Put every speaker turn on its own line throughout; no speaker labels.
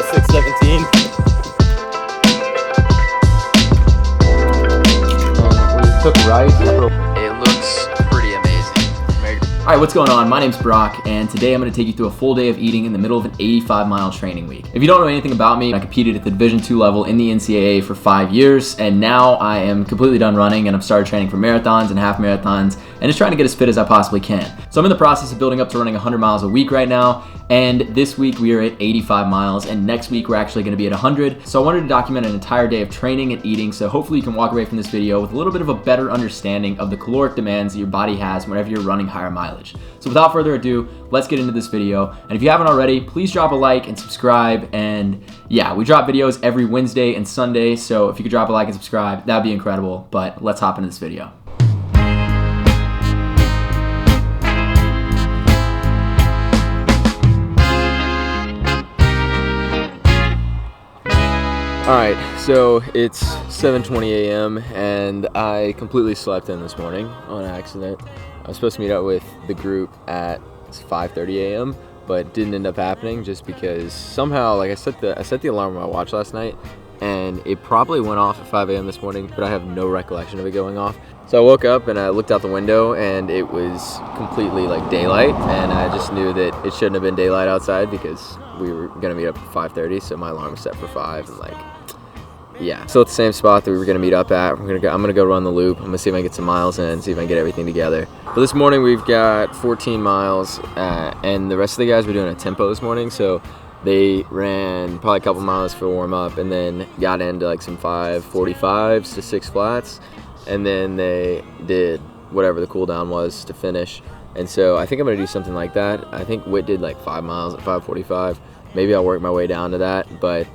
6:17. We took rice. It looks pretty amazing.
All right, what's going on? My name's Brock, and today I'm going to take you through a full day of eating in the middle of an 85-mile training week. If you don't know anything about me, I competed at the Division II level in the NCAA for 5 years, and now I am completely done running, and I've started training for marathons and half marathons, and just trying to get as fit as I possibly can. So I'm in the process of building up to running 100 miles a week right now, and this week we are at 85 miles, and next week we're actually going to be at 100. So I wanted to document an entire day of training and eating, so hopefully you can walk away from this video with a little bit of a better understanding of the caloric demands that your body has whenever you're running higher mileage. So without further ado, let's get into this video. And if you haven't already, please drop a like and subscribe. And yeah, we drop videos every Wednesday and Sunday, so if you could drop a like and subscribe, that'd be incredible. But let's hop into this video. Alright, so it's 7:20 a.m. and I completely slept in this morning on accident. I was supposed to meet up with the group at 5:30 a.m. but didn't end up happening just because somehow, like I set the alarm on my watch last night and it probably went off at 5 a.m. this morning, but I have no recollection of it going off. So I woke up and I looked out the window and it was completely like daylight, and I just knew that it shouldn't have been daylight outside because we were gonna meet up at 5:30, so my alarm was set for 5, and like, yeah. Still at the same spot that we were gonna meet up at. I'm gonna go run the loop. I'm gonna see if I can get some miles in, see if I can get everything together. But this morning we've got 14 miles, and the rest of the guys were doing a tempo this morning, so they ran probably a couple miles for warm up, and then got into like some 5:45s to 6 flats, and then they did whatever the cool down was to finish. And so I think I'm gonna do something like that. I think Whit did like 5 miles at 5:45. Maybe I'll work my way down to that, but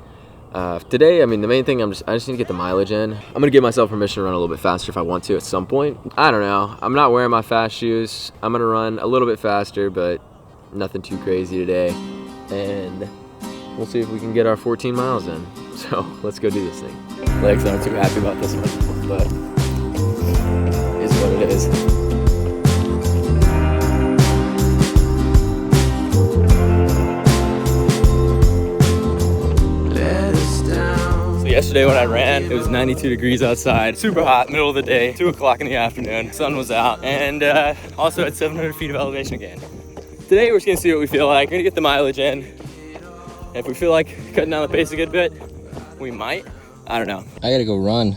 today, I mean, the main thing, I just need to get the mileage in. I'm gonna give myself permission to run a little bit faster if I want to at some point. I don't know. I'm not wearing my fast shoes. I'm gonna run a little bit faster, but nothing too crazy today. And we'll see if we can get our 14 miles in. So let's go do this thing. Legs aren't too happy about this one, but it is what it is. Yesterday when I ran, it was 92 degrees outside, super hot, middle of the day, 2 o'clock in the afternoon, sun was out, and also at 700 feet of elevation again. Today we're just gonna see what we feel like. We're gonna get the mileage in. If we feel like cutting down the pace a good bit, we might. I don't know. I gotta go run.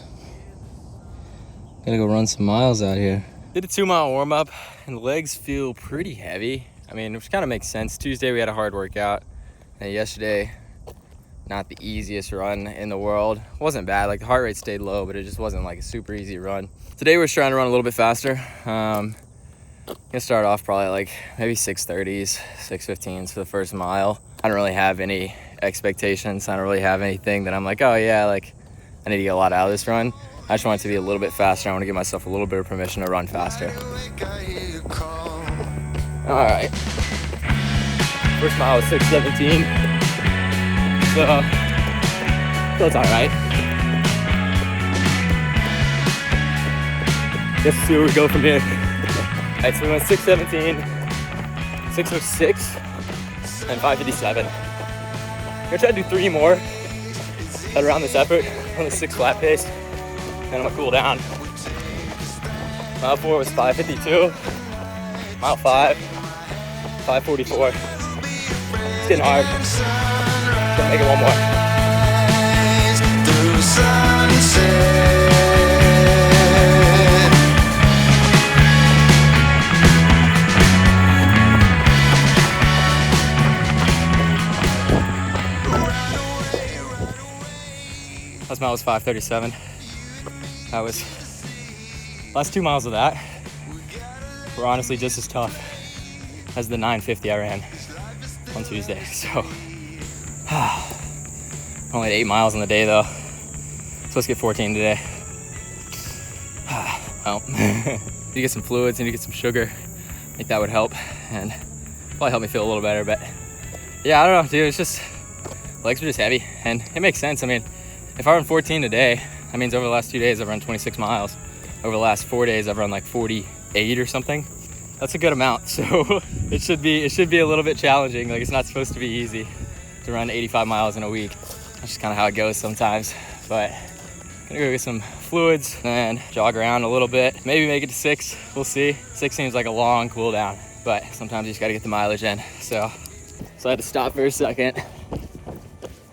Gotta go run some miles out here. Did a 2-mile warm up, and the legs feel pretty heavy. I mean, which kind of makes sense. Tuesday we had a hard workout, and yesterday, not the easiest run in the world. It wasn't bad, like the heart rate stayed low, but it just wasn't like a super easy run. Today we're just trying to run a little bit faster. Gonna start off probably like maybe 6:30s, 6:15s for the first mile. I don't really have any expectations. I don't really have anything that I'm like, oh yeah, like I need to get a lot out of this run. I just want it to be a little bit faster. I want to give myself a little bit of permission to run faster. All right. First mile was 6:17. So it's all right. Let's see where we go from here. All right, so we went 6:17, 6:06, and 5:57. I'm gonna try to do 3 more around this effort on the 6 flat pace, and I'm gonna cool down. Mile 4 was 5:52. Mile 5, 5:44. It's getting hard. Gonna make it one more. Last mile was 5:37. That was last 2 miles of that were honestly just as tough as the 9:50 I ran on Tuesday. So only 8 miles in the day though. Supposed to get 14 today. Well, you get some fluids and you get some sugar. I think that would help and probably help me feel a little better. But yeah, I don't know, dude. It's just legs are just heavy, and it makes sense. I mean, if I run 14 today, that means over the last 2 days I've run 26 miles. Over the last 4 days I've run like 48 or something. That's a good amount. So it should be a little bit challenging. Like, it's not supposed to be easy.
to run 85 miles in a week. That's just kind of how it goes sometimes. But gonna go get some fluids and jog around a little bit. Maybe make it to 6, we'll see. 6 seems like a long cool down, but sometimes you just gotta get the mileage in. So I had to stop for a second,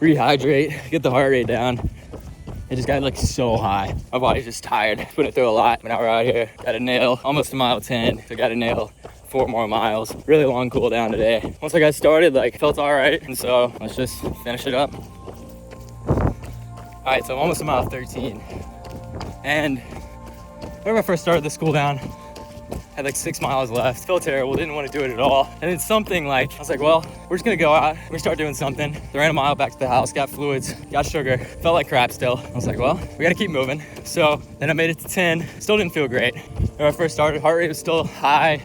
rehydrate, get the heart rate down. It just got like so high. My body's just tired, put it through a lot. But now we're out here, got to nail almost a mile 10. So got to nail 4 more miles. Really long cool down today. Once I got started, like felt all right. And so let's just finish it up. All right, so I'm almost a mile 13. And whenever I first started this cool down, had like 6 miles left. Felt terrible, didn't want to do it at all. And then something like, I was like, well, we're just gonna go out, we're gonna start doing something. So I ran a mile back to the house, got fluids, got sugar, felt like crap still. I was like, well, we gotta keep moving. So then I made it to 10, still didn't feel great. When I first started, heart rate was still high,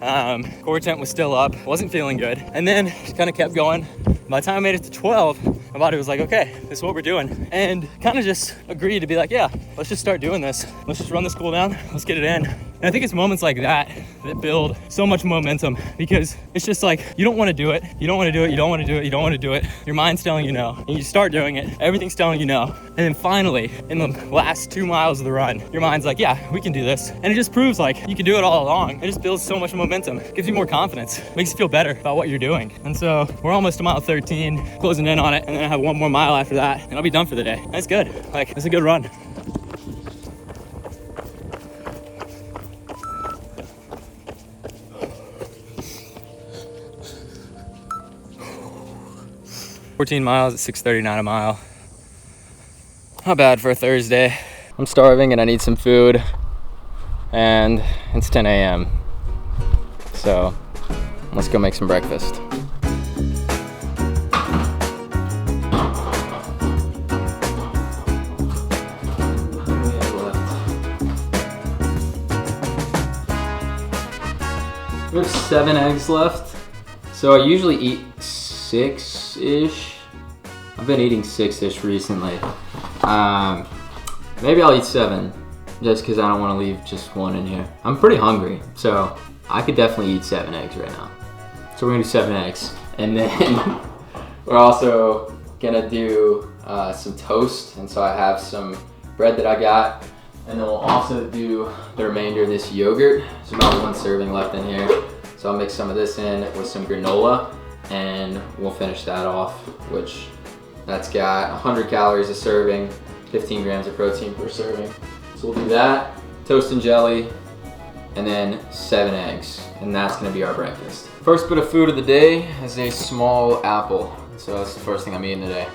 core temp was still up, wasn't feeling good. And then just kind of kept going. By the time I made it to 12, my body was like, okay, this is what we're doing. And kind of just agreed to be like, yeah, let's just start doing this. Let's just run this cool down, let's get it in. And I think it's moments like that that build so much momentum, because it's just like, you don't want to do it. You don't want to do it. You don't want to do it. You don't want to do it. Your mind's telling you no. And you start doing it. Everything's telling you no. And then finally, in the last 2 miles of the run, your mind's like, yeah, we can do this. And it just proves like you can do it all along. It just builds so much momentum. It gives you more confidence. Makes you feel better about what you're doing. And so we're almost to mile 13, closing in on it. And then I have 1 more mile after that, and I'll be done for the day. That's good. Like, it's a good run. $14 miles at 6:39 a mile. Not bad for a Thursday. I'm starving and I need some food, and it's 10 a.m. So let's go make some breakfast.
We have 7 eggs left. So I usually eat 6-ish. I've been eating 6-ish recently. Maybe I'll eat 7, just because I don't want to leave just 1 in here. I'm pretty hungry, so I could definitely eat 7 eggs right now. So we're gonna do 7 eggs. And then we're also gonna do some toast. And so I have some bread that I got. And then we'll also do the remainder of this yogurt. There's about 1 serving left in here. So I'll mix some of this in with some granola, and we'll finish that off, which that's got 100 calories a serving, 15 grams of protein per serving. So we'll do that, toast and jelly, and then 7 eggs, and that's gonna be our breakfast. First bit of food of the day is a small apple. So that's the first thing I'm eating today.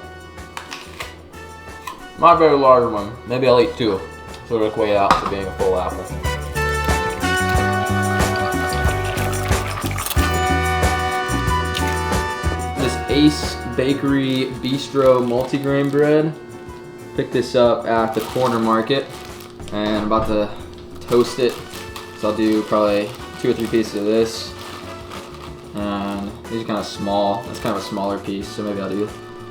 Not a very large one, maybe I'll eat 2. So it'll equate out to being a full apple. This Ace Bakery Bistro multigrain bread. Picked this up at the corner market, and I'm about to toast it. So I'll do probably 2 or 3 pieces of this. And these are kind of small. That's kind of a smaller piece, so maybe I'll do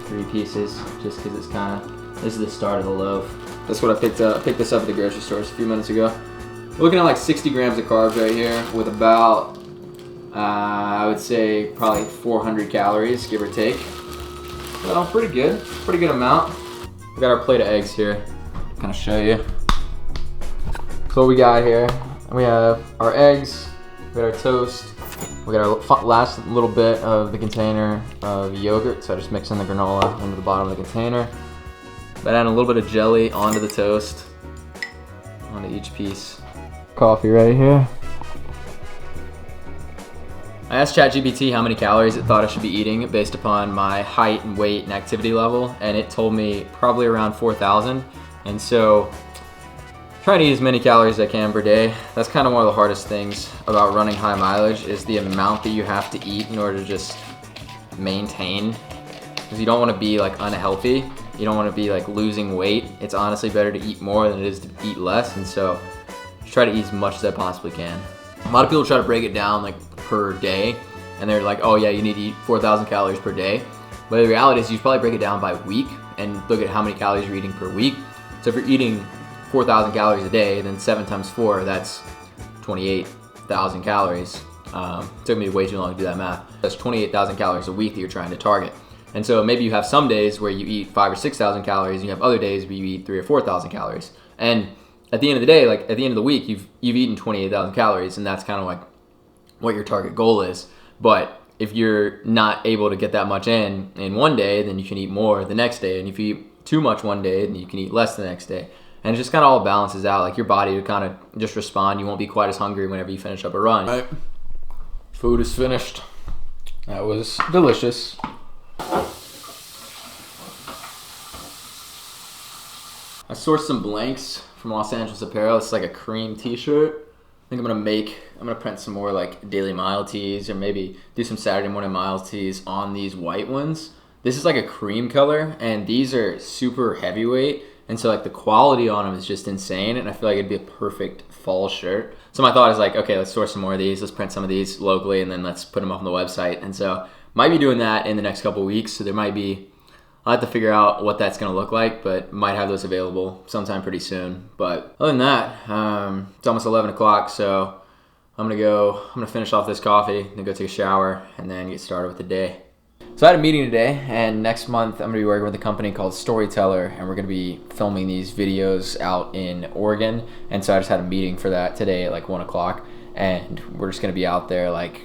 3 pieces just because it's kind of, this is the start of the loaf. That's what I picked up. I picked this up at the grocery store just a few minutes ago. We're looking at like 60 grams of carbs right here with about, I would say probably 400 calories, give or take. So pretty good amount. We got our plate of eggs here. Kind of show you. So what we got here, we have our eggs, we got our toast, we got our last little bit of the container of yogurt. So I just mix in the granola into the bottom of the container. Then add a little bit of jelly onto the toast, onto each piece. Coffee right here. I asked ChatGPT how many calories it thought I should be eating based upon my height and weight and activity level, and it told me probably around 4,000. And so, trying to eat as many calories as I can per day. That's kind of one of the hardest things about running high mileage, is the amount that you have to eat in order to just maintain. Because you don't want to be like unhealthy. You don't want to be like losing weight. It's honestly better to eat more than it is to eat less, and so just try to eat as much as I possibly can. A lot of people try to break it down like per day, and they're like, oh yeah, you need to eat 4,000 calories per day. But the reality is you should probably break it down by week and look at how many calories you're eating per week. So if you're eating 4,000 calories a day, then 7 times 4, that's 28,000 calories. Took me way too long to do that math. That's 28,000 calories a week that you're trying to target. And so maybe you have some days where you eat 5,000 or 6,000 calories, and you have other days where you eat 3,000 or 4,000 calories. And at the end of the day, like at the end of the week, you've eaten 28,000 calories, and that's kind of like what your target goal is. But if you're not able to get that much in one day, then you can eat more the next day. And if you eat too much one day, then you can eat less the next day. And it just kind of all balances out. Like your body will kind of just respond. You won't be quite as hungry whenever you finish up a run.
Right. Food is finished. That was delicious.
I sourced some blanks from Los Angeles Apparel. It's like a cream t-shirt. I think I'm gonna print some more like Daily Mile tees, or maybe do some Saturday Morning Miles tees on these white ones. This is like a cream color, and these are super heavyweight, and so like the quality on them is just insane, and I feel like it'd be a perfect fall shirt. So my thought is like, okay, let's source some more of these, let's print some of these locally, and then let's put them up on the website. And so might be doing that in the next couple of weeks. So I'll have to figure out what that's going to look like, but might have those available sometime pretty soon. But other than that, it's almost 11 o'clock, so I'm going to finish off this coffee, then go take a shower, and then get started with the day. So I had a meeting today, and next month I'm going to be working with a company called Storyteller, and we're going to be filming these videos out in Oregon. And so I just had a meeting for that today at like 1 o'clock, and we're just going to be out there like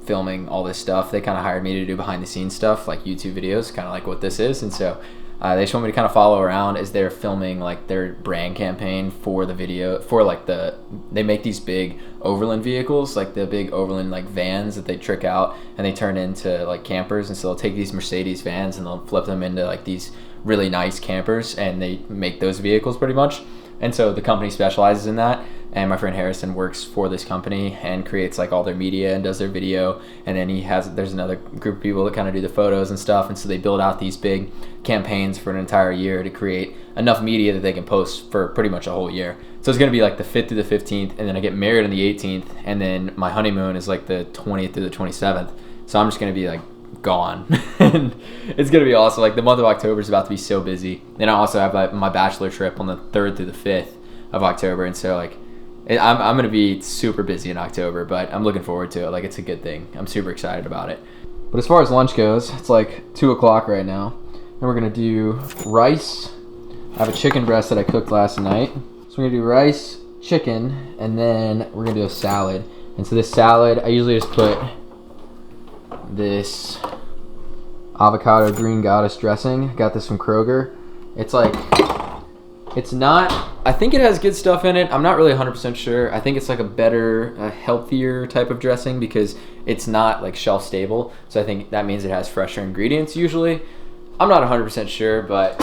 filming all this stuff. They kind of hired me to do behind the scenes stuff, like YouTube videos, kind of like what this is. And so they just want me to kind of follow around as they're filming like their brand campaign for the video, for like they make these big overland vehicles, like the big overland like vans that they trick out and they turn into like campers. And so they'll take these Mercedes vans and they'll flip them into like these really nice campers, and they make those vehicles pretty much. And so the company specializes in that, and my friend Harrison works for this company and creates like all their media and does their video. And then there's another group of people that kind of do the photos and stuff. And so they build out these big campaigns for an entire year to create enough media that they can post for pretty much a whole year. So it's going to be like the 5th through the 15th, and then I get married on the 18th, and then my honeymoon is like the 20th through the 27th. So I'm just going to be like gone. And it's going to be awesome. Like the month of October is about to be so busy. Then I also have like my bachelor trip on the 3rd through the 5th of October. And so like I'm going to be super busy in October, but I'm looking forward to it. Like it's a good thing. I'm super excited about it. But as far as lunch goes, it's like 2 o'clock right now, and we're going to do rice. I have a chicken breast that I cooked last night. So we're going to do rice, chicken, and then we're going to do a salad. And so this salad, I usually just put this avocado green goddess dressing. Got this from Kroger. I think it has good stuff in it. I'm not really 100% sure. I think it's like a healthier type of dressing because it's not like shelf stable. So I think that means it has fresher ingredients usually. I'm not 100% sure, but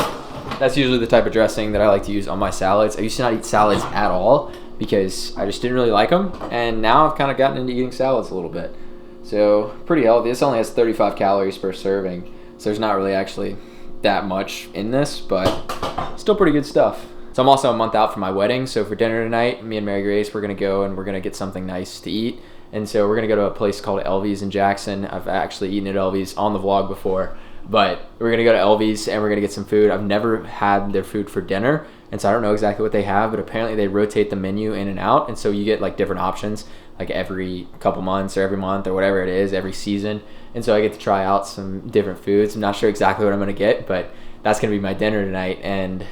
that's usually the type of dressing that I like to use on my salads. I used to not eat salads at all because I just didn't really like them. And now I've kind of gotten into eating salads a little bit. So pretty healthy. This only has 35 calories per serving. So there's not really actually that much in this, but still pretty good stuff. So I'm also a month out from my wedding. So for dinner tonight, me and Mary Grace, we're going to go and we're going to get something nice to eat. And so we're going to go to a place called Elvy's in Jackson. I've actually eaten at Elvy's on the vlog before, but we're going to go to Elvy's and we're going to get some food. I've never had their food for dinner, and so I don't know exactly what they have, but apparently they rotate the menu in and out. And so you get like different options like every couple months or every month or whatever it is, every season. And so I get to try out some different foods. I'm not sure exactly what I'm going to get, but that's going to be my dinner tonight, and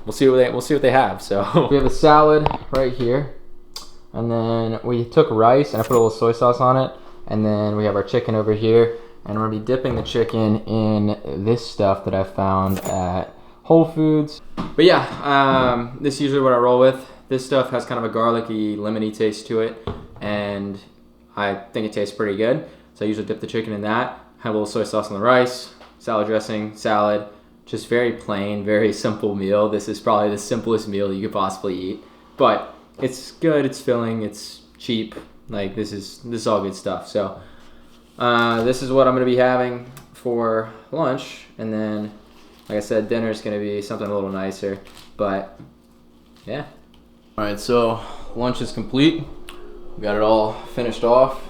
we'll see what they have. So we have a salad right here, and then we took rice and I put a little soy sauce on it, and then we have our chicken over here, and we're gonna be dipping the chicken in this stuff that I found at Whole Foods. But yeah, this is usually what I roll with. This stuff has kind of a garlicky, lemony taste to it, and I think it tastes pretty good. So I usually dip the chicken in that, have a little soy sauce on the rice, salad dressing, salad. Just very plain, very simple meal. This is probably the simplest meal you could possibly eat, but it's good, it's filling, it's cheap. Like this is all good stuff. So this is what I'm gonna be having for lunch, and then like I said, dinner is gonna be something a little nicer. But yeah.
All right, so lunch is complete. We got it all finished off.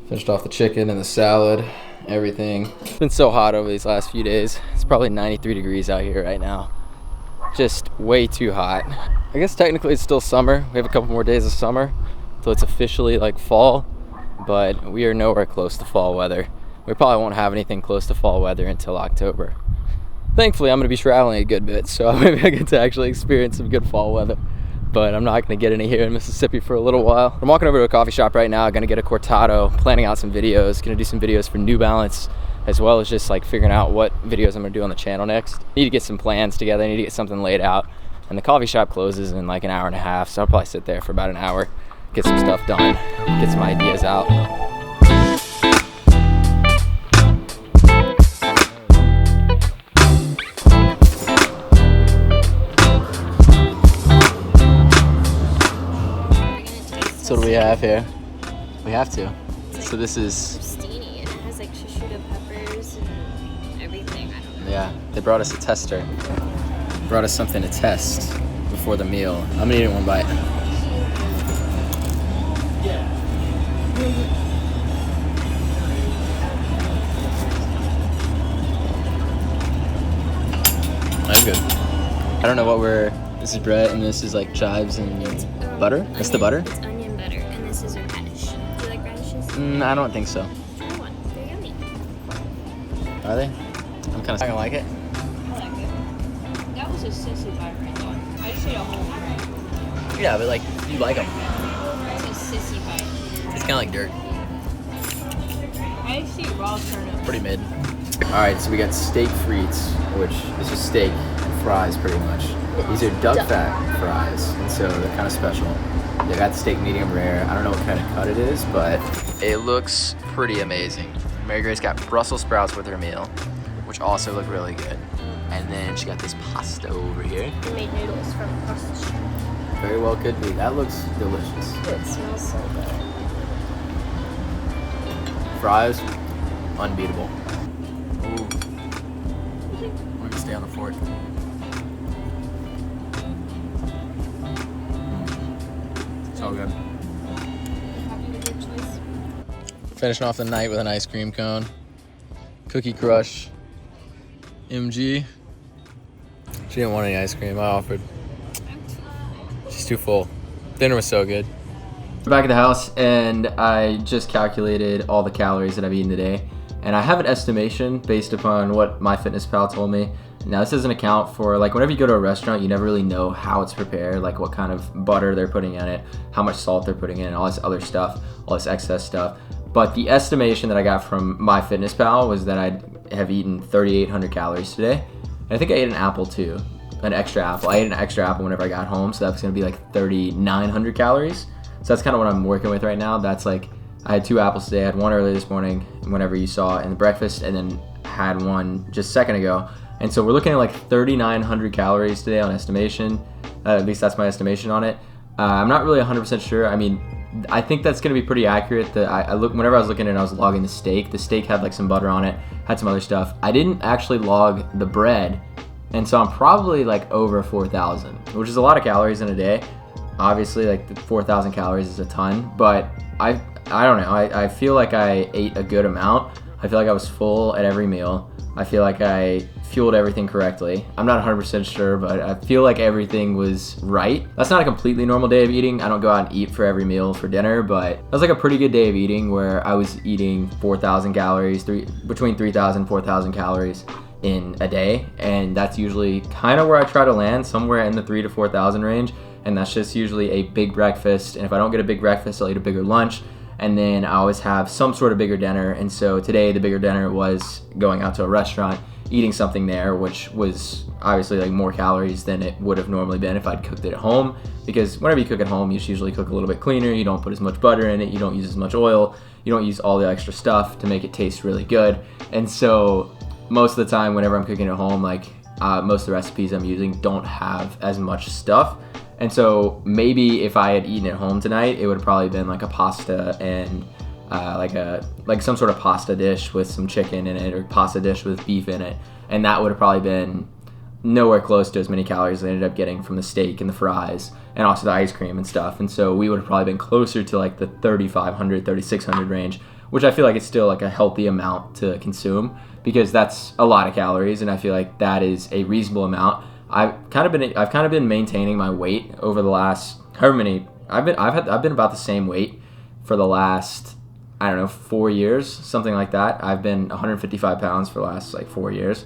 Finished off the chicken and the salad. Everything.
It's been so hot over these last few days. It's probably 93 degrees out here right now. Just way too hot. I guess technically it's still summer. We have a couple more days of summer till it's officially like fall, but we are nowhere close to fall weather.
we probably won't have anything close to fall weather until October. Thankfully, I'm going to be traveling a good bit, so maybe I get to actually experience some good fall weather. But I'm not going to get any here in Mississippi for a little while. I'm walking over to a coffee shop right now, going to get a cortado, planning out some videos, going to do some videos for New Balance, as well as just like figuring out what videos I'm going to do on the channel next. Need to get some plans together, need to get something laid out. And the coffee shop closes in like an hour and a half, so I'll probably sit there for about an hour, get some stuff done, get some ideas out. So what do we have here? We have to. So this is
Steamy, and it has like shishito peppers and everything. I don't know.
Yeah, they brought us a tester. Brought us something to test before the meal. I'm gonna eat it in one bite. That's good. I don't know what this is bread and this is like chives and butter? That's the butter?
It's onion butter, and this is a radish. Do you like radishes?
I don't think so.
Try one. They're yummy.
Are they? I'm kind of gonna like it.
I like it. That was a sissy bite right there. I just ate a whole one.
Yeah, but like, you like them.
It's a sissy bite.
It's kind of like dirt.
I just eat raw turnip.
Pretty mid. Alright, so we got steak frites, which is just steak and fries pretty much. These are duck fat fries, and so they're kind of special. They got the steak medium rare. I don't know what kind of cut it is, but it looks pretty amazing. Mary Grace got Brussels sprouts with her meal, which also look really good. And then she got this pasta over here.
We made noodles from across the street.
Very well could be. That looks delicious.
It smells so good.
Fries, unbeatable. Ooh. We're gonna stay on the fork. So good.
Happy with your choice?
Finishing off the night with an ice cream cone. Cookie Crush. MG. She didn't want any ice cream. I offered. She's too full. Dinner was so good. We're back at the house, and I just calculated all the calories that I've eaten today. And I have an estimation based upon what MyFitnessPal told me. Now, this doesn't account for, like, whenever you go to a restaurant, you never really know how it's prepared, like what kind of butter they're putting in it, how much salt they're putting in, and all this other stuff, all this excess stuff. But the estimation that I got from MyFitnessPal was that I'd have eaten 3,800 calories today. And I think I ate an apple too, an extra apple. I ate an extra apple whenever I got home, so that's gonna be like 3,900 calories. So that's kind of what I'm working with right now. That's like, I had 2 apples today. I had one earlier this morning, whenever you saw it in the breakfast, and then had one just a second ago. And so we're looking at like 3,900 calories today on estimation. At least that's my estimation on it. I'm not really 100% sure. I mean, I think that's gonna be pretty accurate. Whenever I was looking at it, I was logging the steak. The steak had like some butter on it, had some other stuff. I didn't actually log the bread, and so I'm probably like over 4,000, which is a lot of calories in a day. Obviously, like the 4,000 calories is a ton, but I don't know. I feel like I ate a good amount. I feel like I was full at every meal. I feel like I fueled everything correctly. I'm not 100% sure, but I feel like everything was right. That's not a completely normal day of eating. I don't go out and eat for every meal for dinner, but that was like a pretty good day of eating where I was eating 4,000 calories, between 3,000 and 4,000 calories in a day. And that's usually kind of where I try to land, somewhere in the 3,000 to 4,000 range. And that's just usually a big breakfast. And if I don't get a big breakfast, I'll eat a bigger lunch. And then I always have some sort of bigger dinner. And so today the bigger dinner was going out to a restaurant, eating something there, which was obviously like more calories than it would have normally been if I'd cooked it at home. Because whenever you cook at home, you usually cook a little bit cleaner. You don't put as much butter in it. You don't use as much oil. You don't use all the extra stuff to make it taste really good. And so most of the time whenever I'm cooking at home, like most of the recipes I'm using don't have as much stuff. And so maybe if I had eaten at home tonight, it would have probably been like a pasta and like some sort of pasta dish with some chicken in it, or pasta dish with beef in it. And that would have probably been nowhere close to as many calories as I ended up getting from the steak and the fries and also the ice cream and stuff. And so we would have probably been closer to like the 3,500, 3,600 range, which I feel like it's still like a healthy amount to consume, because that's a lot of calories, and I feel like that is a reasonable amount. I've kind of been maintaining my weight over the last however many. I've been about the same weight for the last I don't know, 4 years, something like that. I've been 155 pounds for the last like 4 years.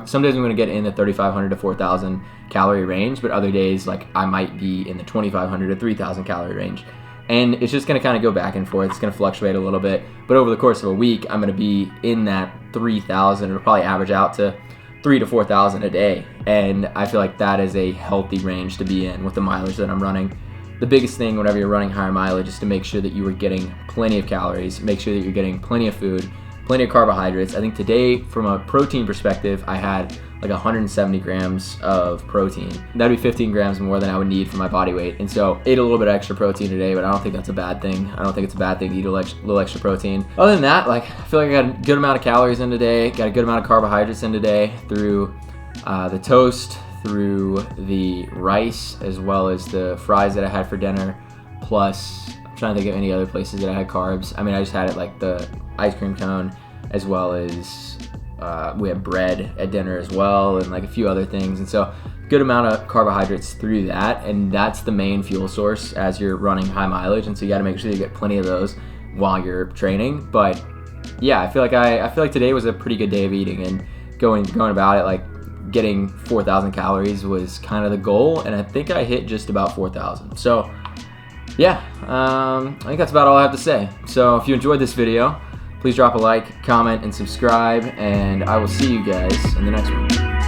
Some days I'm going to get in the 3,500 to 4,000 calorie range, but other days like I might be in the 2,500 to 3,000 calorie range. And it's just going to kind of go back and forth. It's going to fluctuate a little bit. But over the course of a week, I'm going to be in that 3,000. It'll probably average out to 3,000 to 4,000 a day. And I feel like that is a healthy range to be in with the mileage that I'm running. The biggest thing whenever you're running higher mileage is to make sure that you are getting plenty of calories, make sure that you're getting plenty of food, plenty of carbohydrates. I think today, from a protein perspective, I had like 170 grams of protein. That'd be 15 grams more than I would need for my body weight. And so ate a little bit of extra protein today, but I don't think that's a bad thing. I don't think it's a bad thing to eat a little extra protein. Other than that, like I feel like I got a good amount of calories in today, got a good amount of carbohydrates in today through the toast, through the rice, as well as the fries that I had for dinner, plus I'm trying to think of any other places that I had carbs. I mean, I just had it like the ice cream cone, as well as we had bread at dinner as well, and like a few other things. And so good amount of carbohydrates through that, and that's the main fuel source as you're running high mileage. And so you got to make sure you get plenty of those while you're training. But yeah, I feel like today was a pretty good day of eating, and going about it like getting 4,000 calories was kind of the goal, and I think I hit just about 4,000. So yeah, I think that's about all I have to say. So if you enjoyed this video, please drop a like, comment, and subscribe, and I will see you guys in the next one.